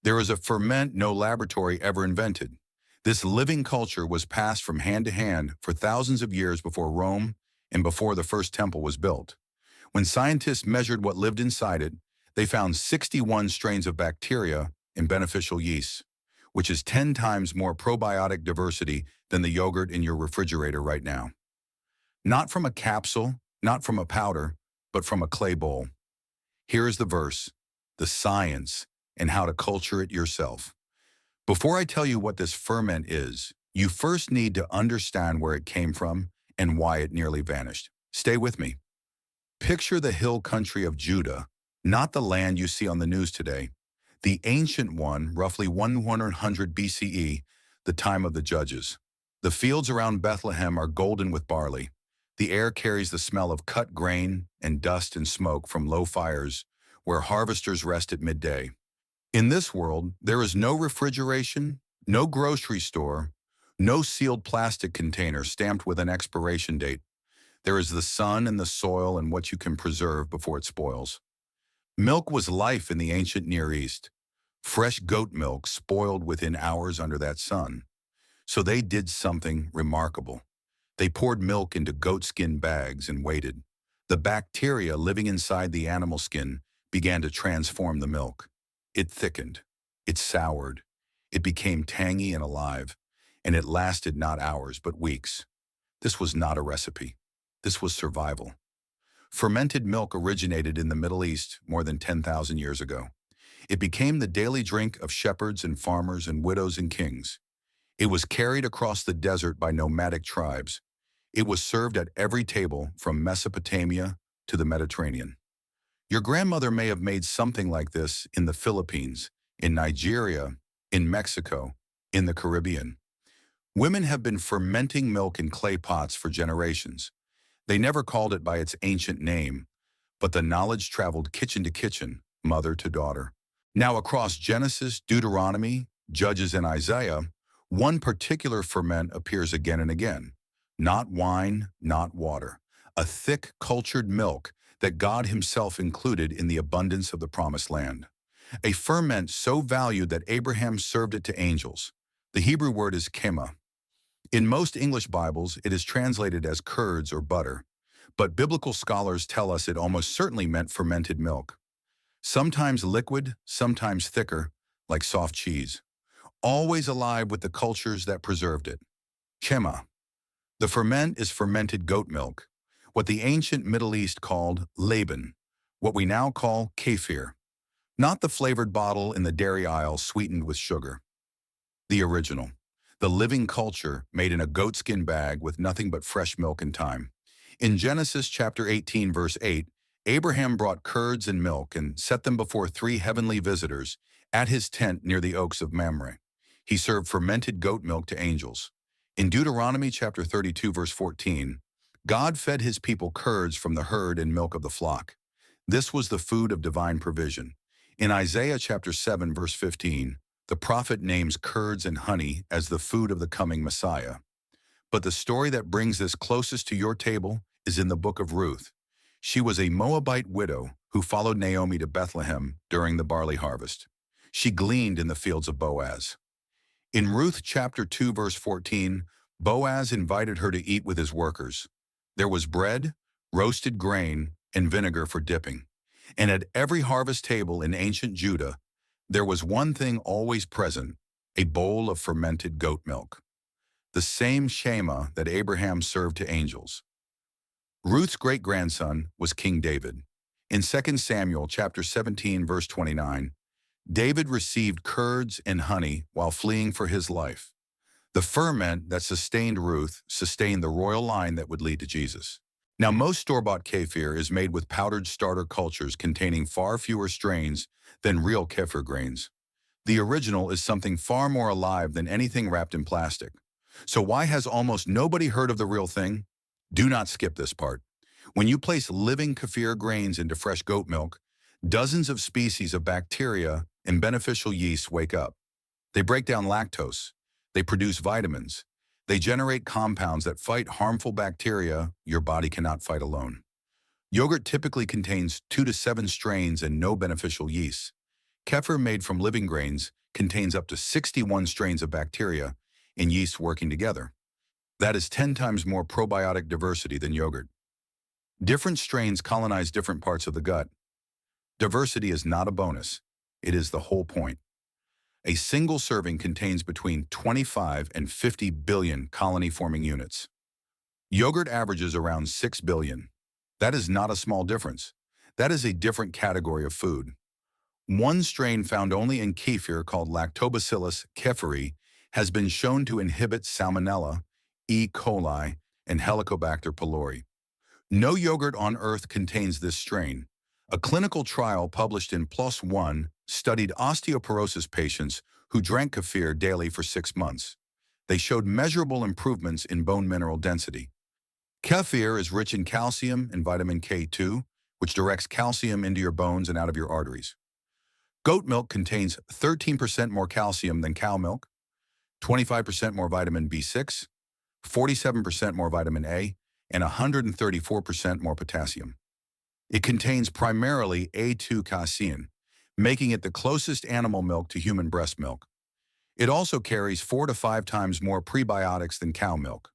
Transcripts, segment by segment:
There is a ferment no laboratory ever invented. This living culture was passed from hand to hand for thousands of years before Rome and before the first temple was built. When scientists measured what lived inside it, they found 61 strains of bacteria and beneficial yeasts, which is 10 times more probiotic diversity than the yogurt in your refrigerator right now. Not from a capsule, not from a powder, but from a clay bowl. Here is the verse, the science, and how to culture it yourself. Before I tell you what this ferment is, you first need to understand where it came from and why it nearly vanished. Stay with me. Picture the hill country of Judah, not the land you see on the news today. The ancient one, roughly 100 BCE, the time of the judges. The fields around Bethlehem are golden with barley. The air carries the smell of cut grain and dust and smoke from low fires where harvesters rest at midday. In this world, there is no refrigeration, no grocery store, no sealed plastic container stamped with an expiration date. There is the sun and the soil and what you can preserve before it spoils. Milk was life in the ancient Near East. Fresh goat milk spoiled within hours under that sun. So they did something remarkable. They poured milk into goatskin bags and waited. The bacteria living inside the animal skin began to transform the milk. It thickened. It soured. It became tangy and alive. And it lasted not hours, but weeks. This was not a recipe. This was survival. Fermented milk originated in the Middle East more than 10,000 years ago. It became the daily drink of shepherds and farmers and widows and kings. It was carried across the desert by nomadic tribes. It was served at every table from Mesopotamia to the Mediterranean. Your grandmother may have made something like this in the Philippines, in Nigeria, in Mexico, in the Caribbean. Women have been fermenting milk in clay pots for generations. They never called it by its ancient name, but the knowledge traveled kitchen to kitchen, mother to daughter. Now across Genesis, Deuteronomy, Judges, and Isaiah, one particular ferment appears again and again. Not wine, not water. A thick, cultured milk that God himself included in the abundance of the promised land. A ferment so valued that Abraham served it to angels. The Hebrew word is chemah. In most English Bibles, it is translated as curds or butter, but biblical scholars tell us it almost certainly meant fermented milk. Sometimes liquid, sometimes thicker, like soft cheese. Always alive with the cultures that preserved it. Chemah. The ferment is fermented goat milk, what the ancient Middle East called Laban, what we now call Kefir. Not the flavored bottle in the dairy aisle sweetened with sugar. The original. The living culture made in a goatskin bag with nothing but fresh milk and thyme. In Genesis chapter 18, verse 8, Abraham brought curds and milk and set them before 3 heavenly visitors at his tent near the oaks of Mamre. He served fermented goat milk to angels. In Deuteronomy chapter 32, verse 14, God fed his people curds from the herd and milk of the flock. This was the food of divine provision. In Isaiah chapter 7, verse 15, the prophet names curds and honey as the food of the coming Messiah. But the story that brings this closest to your table is in the book of Ruth. She was a Moabite widow who followed Naomi to Bethlehem during the barley harvest. She gleaned in the fields of Boaz. In Ruth chapter 2, verse 14, Boaz invited her to eat with his workers. There was bread, roasted grain, and vinegar for dipping. And at every harvest table in ancient Judah, there was one thing always present, a bowl of fermented goat milk. The same chemah that Abraham served to angels. Ruth's great-grandson was King David. In 2 Samuel chapter 17, verse 29, David received curds and honey while fleeing for his life. The ferment that sustained Ruth sustained the royal line that would lead to Jesus. Now, most store-bought kefir is made with powdered starter cultures containing far fewer strains than real kefir grains. The original is something far more alive than anything wrapped in plastic. So why has almost nobody heard of the real thing? Do not skip this part. When you place living kefir grains into fresh goat milk, dozens of species of bacteria and beneficial yeasts wake up. They break down lactose. They produce vitamins. They generate compounds that fight harmful bacteria your body cannot fight alone. Yogurt typically contains 2 to 7 strains and no beneficial yeasts. Kefir made from living grains contains up to 61 strains of bacteria and yeast working together. That is 10 times more probiotic diversity than yogurt. Different strains colonize different parts of the gut. Diversity is not a bonus. It is the whole point. A single serving contains between 25 and 50 billion colony-forming units. Yogurt averages around 6 billion. That is not a small difference. That is a different category of food. One strain found only in kefir called Lactobacillus kefiri has been shown to inhibit Salmonella, E. coli, and Helicobacter pylori. No yogurt on earth contains this strain. A clinical trial published in PLOS ONE studied osteoporosis patients who drank kefir daily for 6 months. They showed measurable improvements in bone mineral density. Kefir is rich in calcium and vitamin K2, which directs calcium into your bones and out of your arteries. Goat milk contains 13% more calcium than cow milk, 25% more vitamin B6, 47% more vitamin A, and 134% more potassium. It contains primarily A2 casein, making it the closest animal milk to human breast milk. It also carries 4 to 5 times more prebiotics than cow milk.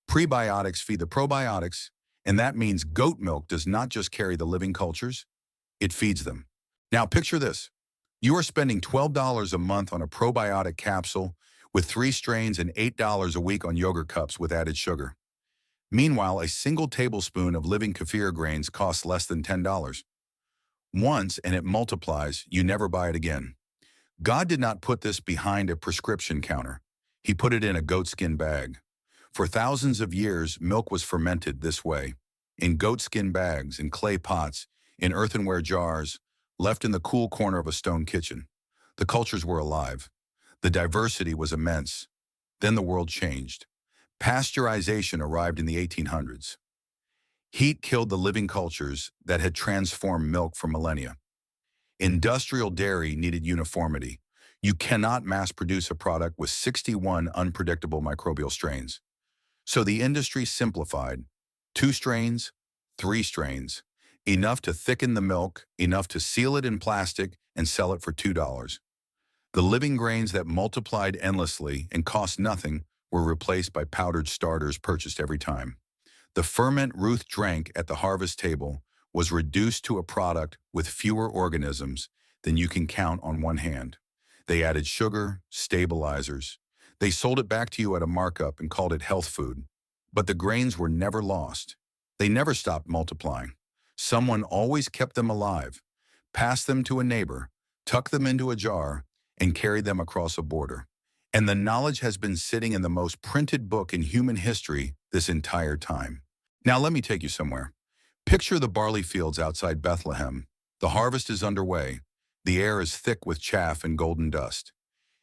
Prebiotics feed the probiotics, and that means goat milk does not just carry the living cultures, it feeds them. Now picture this. You are spending $12 a month on a probiotic capsule with 3 strains and $8 a week on yogurt cups with added sugar. Meanwhile, a single tablespoon of living kefir grains costs less than $10. Once, and it multiplies, you never buy it again. God did not put this behind a prescription counter. He put it in a goatskin bag. For thousands of years, milk was fermented this way, in goatskin bags, in clay pots, in earthenware jars, left in the cool corner of a stone kitchen. The cultures were alive. The diversity was immense. Then the world changed. Pasteurization arrived in the 1800s. Heat killed the living cultures that had transformed milk for millennia. Industrial dairy needed uniformity. You cannot mass-produce a product with 61 unpredictable microbial strains. So the industry simplified. 2 strains, 3 strains. Enough to thicken the milk, enough to seal it in plastic and sell it for $2. The living grains that multiplied endlessly and cost nothing were replaced by powdered starters purchased every time. The ferment Ruth drank at the harvest table was reduced to a product with fewer organisms than you can count on one hand. They added sugar, stabilizers. They sold it back to you at a markup and called it health food. But the grains were never lost. They never stopped multiplying. Someone always kept them alive, passed them to a neighbor, tucked them into a jar, and carried them across a border. And the knowledge has been sitting in the most printed book in human history this entire time. Now let me take you somewhere. Picture the barley fields outside Bethlehem. The harvest is underway. The air is thick with chaff and golden dust.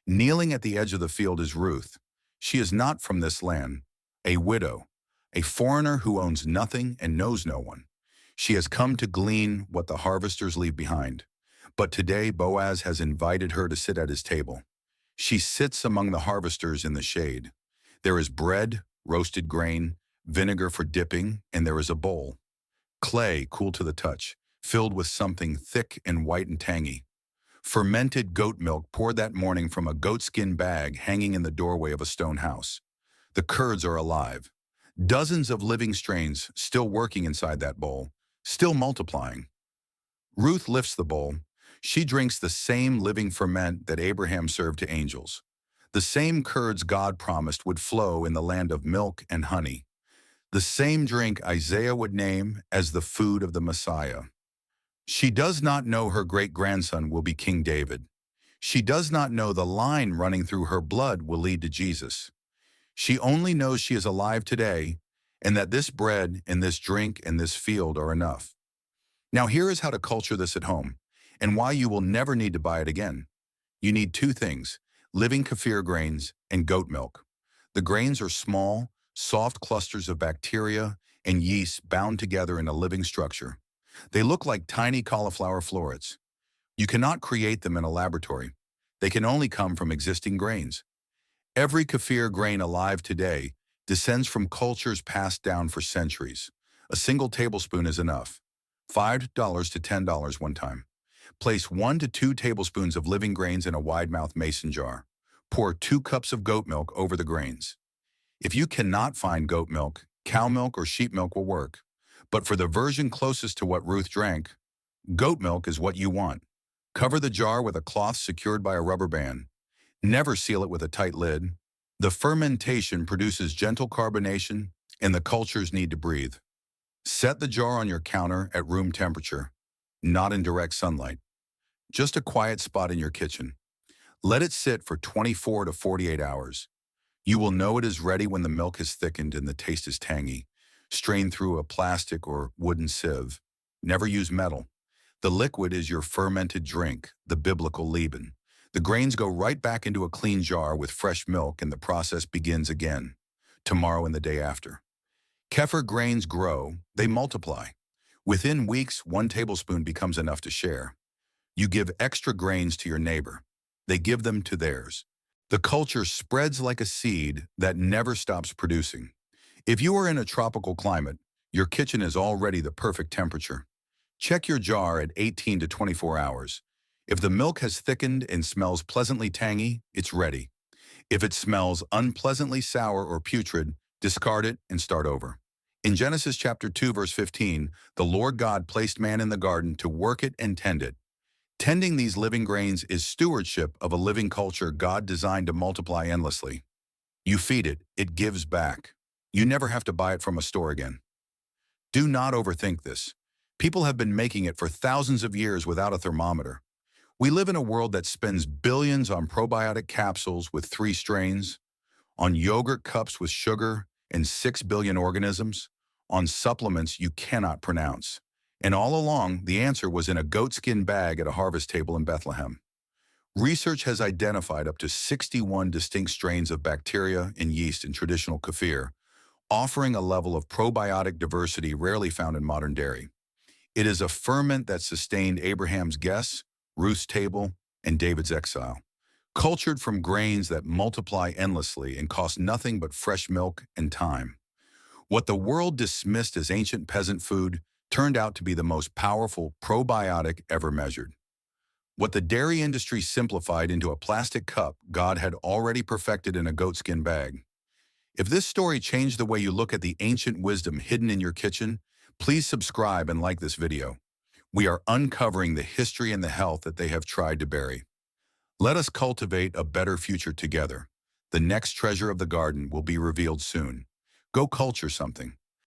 Kneeling at the edge of the field is Ruth. She is not from this land, a widow, a foreigner who owns nothing and knows no one. She has come to glean what the harvesters leave behind. But today Boaz has invited her to sit at his table. She sits among the harvesters in the shade. There is bread, roasted grain, vinegar for dipping, and there is a bowl. Clay, cool to the touch, filled with something thick and white and tangy. Fermented goat milk poured that morning from a goatskin bag hanging in the doorway of a stone house. The curds are alive. Dozens of living strains still working inside that bowl, still multiplying. Ruth lifts the bowl. She drinks the same living ferment that Abraham served to angels. The same curds God promised would flow in the land of milk and honey. The same drink Isaiah would name as the food of the Messiah. She does not know her great-grandson will be King David. She does not know the line running through her blood will lead to Jesus. She only knows she is alive today and that this bread and this drink and this field are enough. Now here is how to culture this at home and why you will never need to buy it again. You need 2 things, living kefir grains and goat milk. The grains are small, soft clusters of bacteria and yeast bound together in a living structure. They look like tiny cauliflower florets. You cannot create them in a laboratory. They can only come from existing grains. Every kefir grain alive today descends from cultures passed down for centuries. A single tablespoon is enough. $5 to $10 one time. Place 1 to 2 tablespoons of living grains in a wide-mouthed mason jar. Pour 2 cups of goat milk over the grains. If you cannot find goat milk, cow milk or sheep milk will work. But for the version closest to what Ruth drank, goat milk is what you want. Cover the jar with a cloth secured by a rubber band. Never seal it with a tight lid. The fermentation produces gentle carbonation, and the cultures need to breathe. Set the jar on your counter at room temperature, not in direct sunlight. Just a quiet spot in your kitchen. Let it sit for 24 to 48 hours. You will know it is ready when the milk has thickened and the taste is tangy. Strain through a plastic or wooden sieve. Never use metal. The liquid is your fermented drink, the biblical leaven. The grains go right back into a clean jar with fresh milk and the process begins again, tomorrow and the day after. Kefir grains grow, they multiply. Within weeks, 1 tablespoon becomes enough to share. You give extra grains to your neighbor. They give them to theirs. The culture spreads like a seed that never stops producing. If you are in a tropical climate, your kitchen is already the perfect temperature. Check your jar at 18 to 24 hours. If the milk has thickened and smells pleasantly tangy, it's ready. If it smells unpleasantly sour or putrid, discard it and start over. In Genesis chapter 2, verse 15, the Lord God placed man in the garden to work it and tend it. Tending these living grains is stewardship of a living culture God designed to multiply endlessly. You feed it, it gives back. You never have to buy it from a store again. Do not overthink this. People have been making it for thousands of years without a thermometer. We live in a world that spends billions on probiotic capsules with 3 strains, on yogurt cups with sugar and 6 billion organisms, on supplements you cannot pronounce. And all along, the answer was in a goatskin bag at a harvest table in Bethlehem. Research has identified up to 61 distinct strains of bacteria and yeast in traditional kefir, offering a level of probiotic diversity rarely found in modern dairy. It is a ferment that sustained Abraham's guests, Ruth's table, and David's exile. Cultured from grains that multiply endlessly and cost nothing but fresh milk and time. What the world dismissed as ancient peasant food turned out to be the most powerful probiotic ever measured. What the dairy industry simplified into a plastic cup, God had already perfected in a goatskin bag. If this story changed the way you look at the ancient wisdom hidden in your kitchen, please subscribe and like this video. We are uncovering the history and the health that they have tried to bury. Let us cultivate a better future together. The next treasure of the garden will be revealed soon. Go culture something.